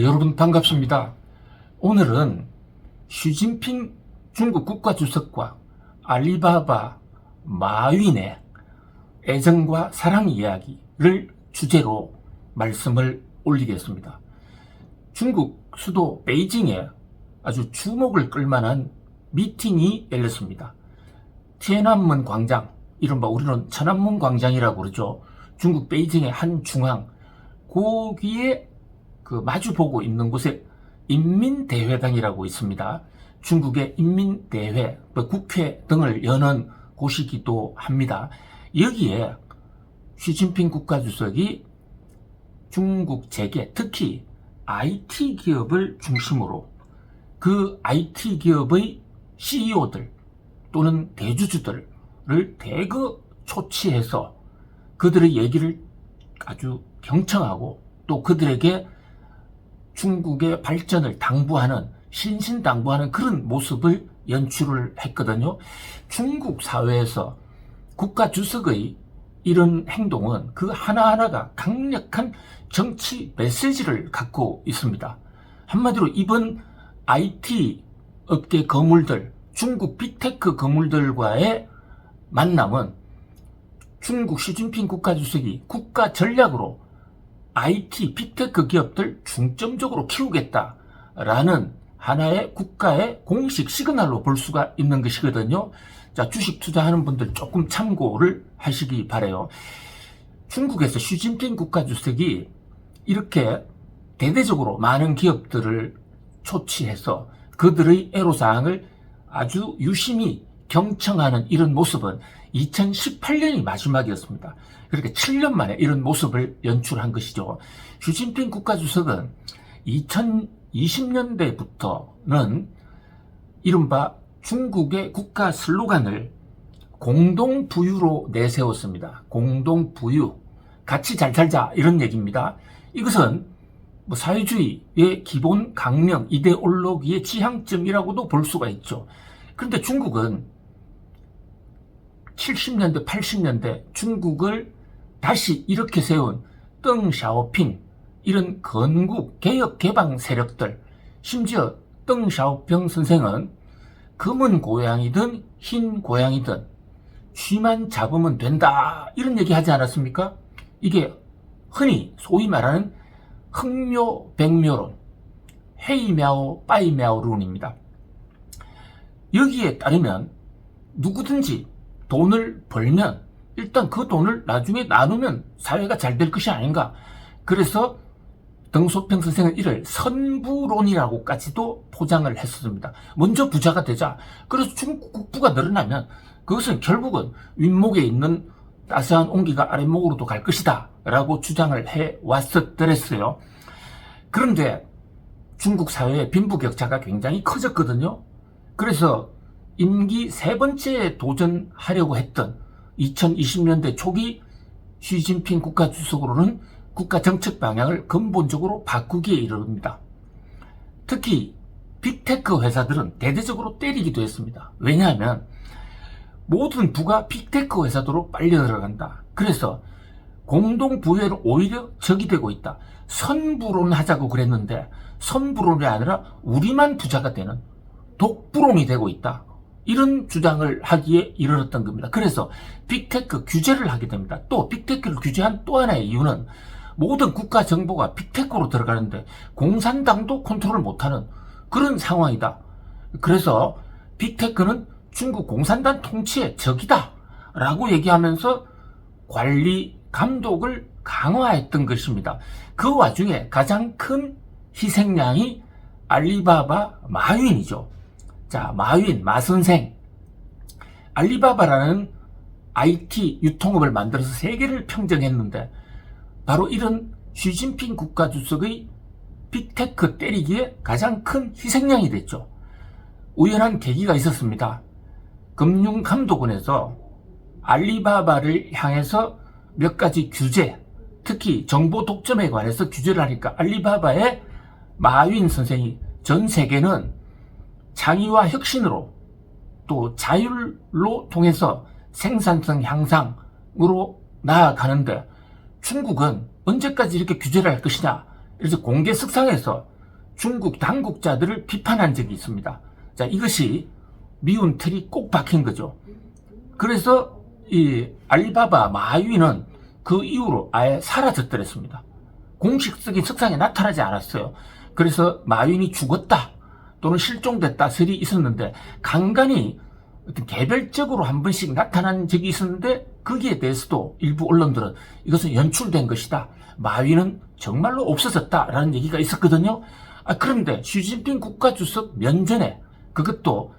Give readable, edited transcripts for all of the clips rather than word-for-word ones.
여러분 반갑습니다. 오늘은 시진핑 중국 국가주석과 알리바바 마윈의 애정과 사랑 이야기를 주제로 말씀을 올리겠습니다. 중국 수도 베이징에 아주 주목을 끌만한 미팅이 열렸습니다.天安문 광장, 이른바 우리는 천안문 광장이라고 그러죠. 중국 베이징의 한 중앙, 거기에 마주보고 있는 곳에 인민대회당이라고 있습니다. 중국의 인민대회, 국회 등을 여는 곳이기도 합니다. 여기에 시진핑 국가주석이 중국 재계, 특히 IT 기업을 중심으로 그 IT 기업의 CEO들 또는 대주주들을 대거 초치해서 그들의 얘기를 아주 경청하고 또 그들에게 중국의 발전을 당부하는, 신신당부하는 그런 모습을 연출을 했거든요. 중국 사회에서 국가주석의 이런 행동은 그 하나하나가 강력한 정치 메시지를 갖고 있습니다. 한마디로 이번 IT 업계 거물들, 중국 빅테크 거물들과의 만남은 중국 시진핑 국가주석이 국가 전략으로 IT, 빅테크 기업들 중점적으로 키우겠다라는 하나의 국가의 공식 시그널로 볼 수가 있는 것이거든요. 자, 주식 투자하는 분들 조금 참고를 하시기 바라요. 중국에서 시진핑 국가주석이 이렇게 대대적으로 많은 기업들을 초치해서 그들의 애로사항을 아주 유심히 경청하는 이런 모습은 2018년이 마지막이었습니다. 그렇게 7년 만에 이런 모습을 연출한 것이죠. 시진핑 국가주석은 2020년대부터는 이른바 중국의 국가 슬로건을 공동부유로 내세웠습니다. 공동부유, 같이 잘 살자, 이런 얘기입니다. 이것은 사회주의의 기본 강령, 이데올로기의 지향점이라고도 볼 수가 있죠. 그런데 중국은 70년대, 80년대 중국을 다시 이렇게 세운 덩샤오핑, 이런 건국, 개혁, 개방 세력들, 심지어 덩샤오핑 선생은 검은 고양이든 흰 고양이든 쥐만 잡으면 된다, 이런 얘기 하지 않았습니까? 이게 흔히 소위 말하는 흥묘백묘론, 헤이мя오 빠이мя오론입니다. 여기에 따르면 누구든지 돈을 벌면 일단 그 돈을 나중에 나누면 사회가 잘 될 것이 아닌가. 그래서 덩소평 선생은 이를 선부론이라고까지도 포장을 했었습니다. 먼저 부자가 되자. 그래서 중국 국부가 늘어나면 그것은 결국은 윗목에 있는 따스한 온기가 아랫목으로도 갈 것이다 라고 주장을 해왔었더랬어요. 그런데 중국 사회의 빈부격차가 굉장히 커졌거든요. 그래서 임기 세 번째에 도전하려고 했던 2020년대 초기 시진핑 국가주석으로는 국가 정책 방향을 근본적으로 바꾸기에 이릅니다. 특히 빅테크 회사들은 대대적으로 때리기도 했습니다. 왜냐하면 모든 부가 빅테크 회사들로 빨려 들어간다. 그래서 공동부유는 오히려 적이 되고 있다. 선부론 하자고 그랬는데 선부론이 아니라 우리만 부자가 되는 독부론이 되고 있다. 이런 주장을 하기에 이르렀던 겁니다. 그래서 빅테크 규제를 하게 됩니다. 또 빅테크를 규제한 또 하나의 이유는 모든 국가 정보가 빅테크로 들어가는데 공산당도 컨트롤 못하는 그런 상황이다. 그래서 빅테크는 중국 공산당 통치의 적이다 라고 얘기하면서 관리, 감독을 강화했던 것입니다. 그 와중에 가장 큰 희생양이 알리바바 마윈이죠. 자, 마윈, 마선생. 알리바바라는 IT 유통업을 만들어서 세계를 평정했는데 바로 이런 시진핑 국가주석의 빅테크 때리기에 가장 큰 희생양이 됐죠. 우연한 계기가 있었습니다. 금융감독원에서 알리바바를 향해서 몇 가지 규제, 특히 정보 독점에 관해서 규제를 하니까 알리바바의 마윈 선생이 전 세계는 창의와 혁신으로 또 자율로 통해서 생산성 향상으로 나아가는데 중국은 언제까지 이렇게 규제를 할 것이냐, 그래서 공개석상에서 중국 당국자들을 비판한 적이 있습니다. 자, 이것이 미운 틀이 꼭 박힌 거죠. 그래서 이 알리바바 마윈은 그 이후로 아예 사라졌더랬습니다. 공식적인 석상에 나타나지 않았어요. 그래서 마윈이 죽었다 또는 실종됐다 설이 있었는데, 간간히 어떤 개별적으로 한 번씩 나타난 적이 있었는데, 거기에 대해서도 일부 언론들은 이것은 연출된 것이다, 마윈은 정말로 없어졌다라는 얘기가 있었거든요. 그런데 시진핑 국가주석 면전에 그것도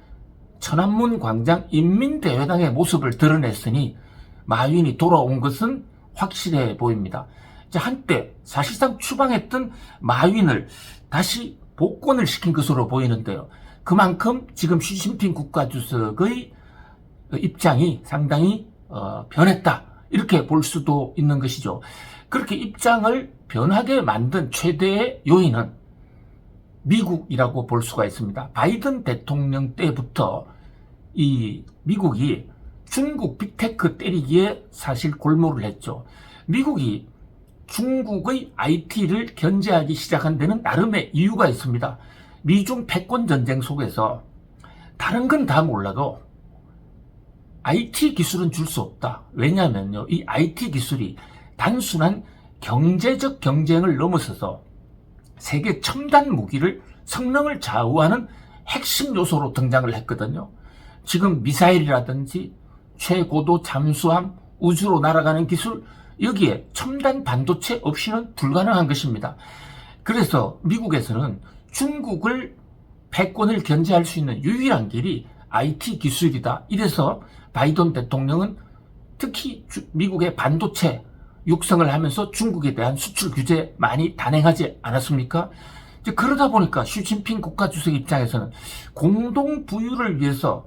천안문 광장 인민대회당의 모습을 드러냈으니 마윈이 돌아온 것은 확실해 보입니다. 한때 사실상 추방했던 마윈을 다시 복권을 시킨 것으로 보이는데요. 그만큼 지금 시진핑 국가주석의 입장이 상당히 변했다, 이렇게 볼 수도 있는 것이죠. 그렇게 입장을 변하게 만든 최대의 요인은 미국이라고 볼 수가 있습니다. 바이든 대통령 때부터 이 미국이 중국 빅테크 때리기에 사실 골몰을 했죠. 미국이 중국의 IT를 견제하기 시작한 데는 나름의 이유가 있습니다. 미중 패권 전쟁 속에서 다른 건 다 몰라도 IT 기술은 줄 수 없다. 왜냐하면요, 이 IT 기술이 단순한 경제적 경쟁을 넘어서서 세계 첨단 무기를 성능을 좌우하는 핵심 요소로 등장을 했거든요. 지금 미사일이라든지 최고도 잠수함, 우주로 날아가는 기술, 여기에 첨단 반도체 없이는 불가능한 것입니다. 그래서 미국에서는 중국을 패권을 견제할 수 있는 유일한 길이 IT 기술이다. 이래서 바이든 대통령은 특히 미국의 반도체 육성을 하면서 중국에 대한 수출 규제 많이 단행하지 않았습니까? 그러다 보니까 시진핑 국가주석 입장에서는 공동 부유를 위해서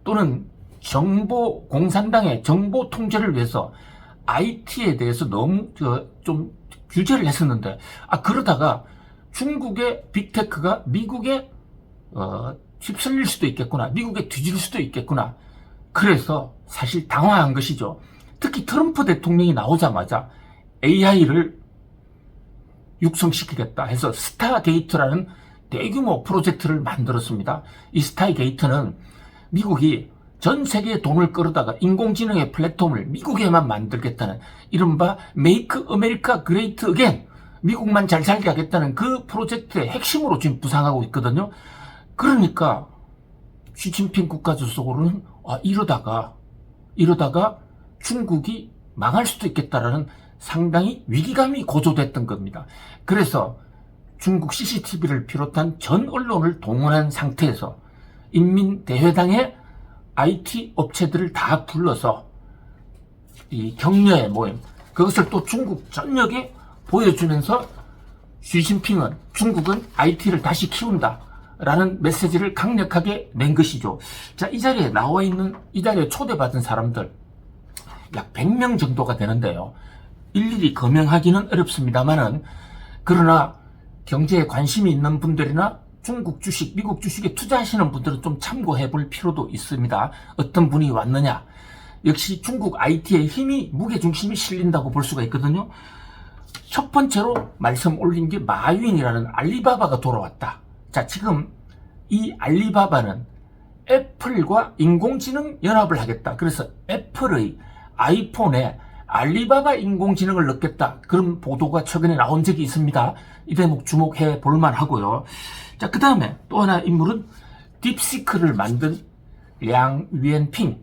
또는 공산당의 정보 통제를 위해서 IT에 대해서 너무 좀 규제를 했었는데, 그러다가 중국의 빅테크가 미국에 휩쓸릴 수도 있겠구나, 미국에 뒤질 수도 있겠구나, 그래서 사실 당황한 것이죠. 특히 트럼프 대통령이 나오자마자 AI를 육성시키겠다 해서 스타게이트라는 대규모 프로젝트를 만들었습니다. 이 스타게이트는 미국이 전 세계에 돈을 끌어다가 인공지능의 플랫폼을 미국에만 만들겠다는 이른바 메이크 아메리카 그레이트 어게인, 미국만 잘 살게 하겠다는 그 프로젝트의 핵심으로 지금 부상하고 있거든요. 그러니까 시진핑 국가주석으로는 이러다가 중국이 망할 수도 있겠다라는 상당히 위기감이 고조됐던 겁니다. 그래서 중국 CCTV를 비롯한 전 언론을 동원한 상태에서 인민대회당의 IT 업체들을 다 불러서 이 격려의 모임, 그것을 또 중국 전역에 보여주면서 시진핑은 중국은 IT를 다시 키운다 라는 메시지를 강력하게 낸 것이죠. 자, 이 자리에 나와 있는, 이 자리에 초대받은 사람들 약 100명 정도가 되는데요. 일일이 거명하기는 어렵습니다만은, 그러나 경제에 관심이 있는 분들이나 중국 주식, 미국 주식에 투자하시는 분들은 좀 참고해 볼 필요도 있습니다. 어떤 분이 왔느냐? 역시 중국 IT의 힘이, 무게중심이 실린다고 볼 수가 있거든요. 첫 번째로 말씀 올린 게 마윈이라는 알리바바가 돌아왔다. 자, 지금 이 알리바바는 애플과 인공지능 연합을 하겠다. 그래서 애플의 아이폰에 알리바바 인공지능을 넣겠다, 그런 보도가 최근에 나온 적이 있습니다. 이 대목 주목해 볼만 하고요. 자, 그 다음에 또 하나 인물은 딥시크를 만든 량위엔핑,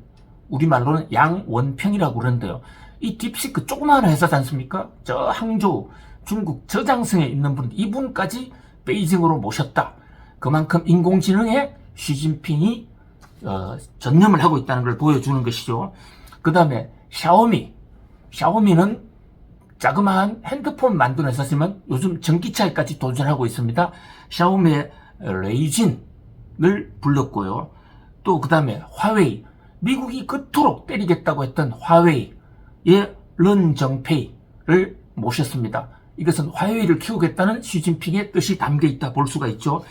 우리말로는 양원평이라고 그러는데요. 이 딥시크 조그마한 회사지 않습니까? 저 항저우 중국 저장성에 있는 분, 이분까지 베이징으로 모셨다. 그만큼 인공지능에 시진핑이 전념을 하고 있다는 걸 보여주는 것이죠. 그 다음에 샤오미는 자그마한 핸드폰 만드는 회사지만 요즘 전기차에까지 도전하고 있습니다. 샤오미의 레이진을 불렀고요. 또 그 다음에 화웨이, 미국이 그토록 때리겠다고 했던 화웨이의 런정페이를 모셨습니다. 이것은 화웨이를 키우겠다는 시진핑의 뜻이 담겨 있다 볼 수가 있죠.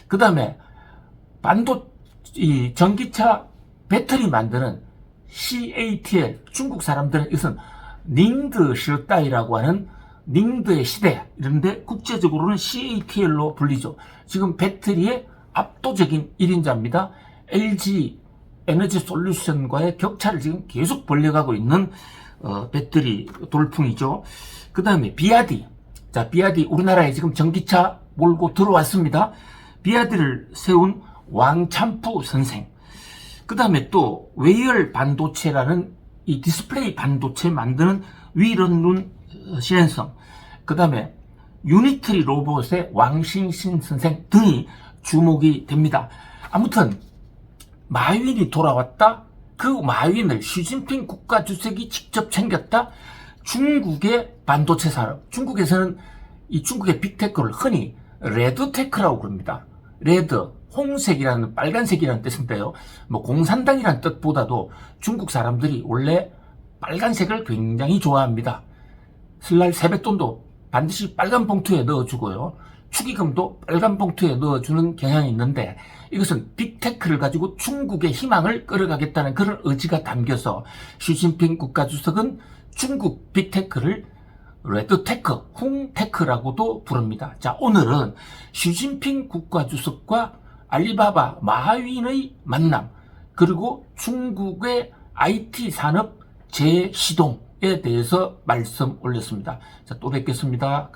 그 다음에 전기차 배터리 만드는 CATL, 중국 사람들은 이것은 닝드 실다이라고 하는 닝드의 시대, 이런데 국제적으로는 CATL로 불리죠. 지금 배터리의 압도적인 1인자입니다. LG 에너지 솔루션과의 격차를 지금 계속 벌려가고 있는 배터리 돌풍이죠. 그 다음에 비아디. 자, 비아디 우리나라에 지금 전기차 몰고 들어왔습니다. 비아디를 세운 왕찬푸 선생. 그 다음에 또 웨이얼 반도체라는 이 디스플레이 반도체 만드는 위런룬 신현성. 그 다음에 유니트리 로봇의 왕신신 선생 등이 주목이 됩니다. 아무튼 마윈이 돌아왔다. 그 마윈을 시진핑 국가주석이 직접 챙겼다. 중국의 반도체 산업. 중국에서는 이 중국의 빅테크를 흔히 레드테크라고 부릅니다. 레드, 홍색이라는, 빨간색이라는 뜻인데요. 뭐 공산당이라는 뜻보다도 중국 사람들이 원래 빨간색을 굉장히 좋아합니다. 설날 세뱃돈도 반드시 빨간 봉투에 넣어주고요. 축의금도 빨간 봉투에 넣어주는 경향이 있는데, 이것은 빅테크를 가지고 중국의 희망을 끌어가겠다는 그런 의지가 담겨서 시진핑 국가주석은 중국 빅테크를 레드테크, 홍테크라고도 부릅니다. 자, 오늘은 시진핑 국가주석과 알리바바 마윈의 만남, 그리고 중국의 IT 산업 재시동에 대해서 말씀 올렸습니다. 자, 또 뵙겠습니다.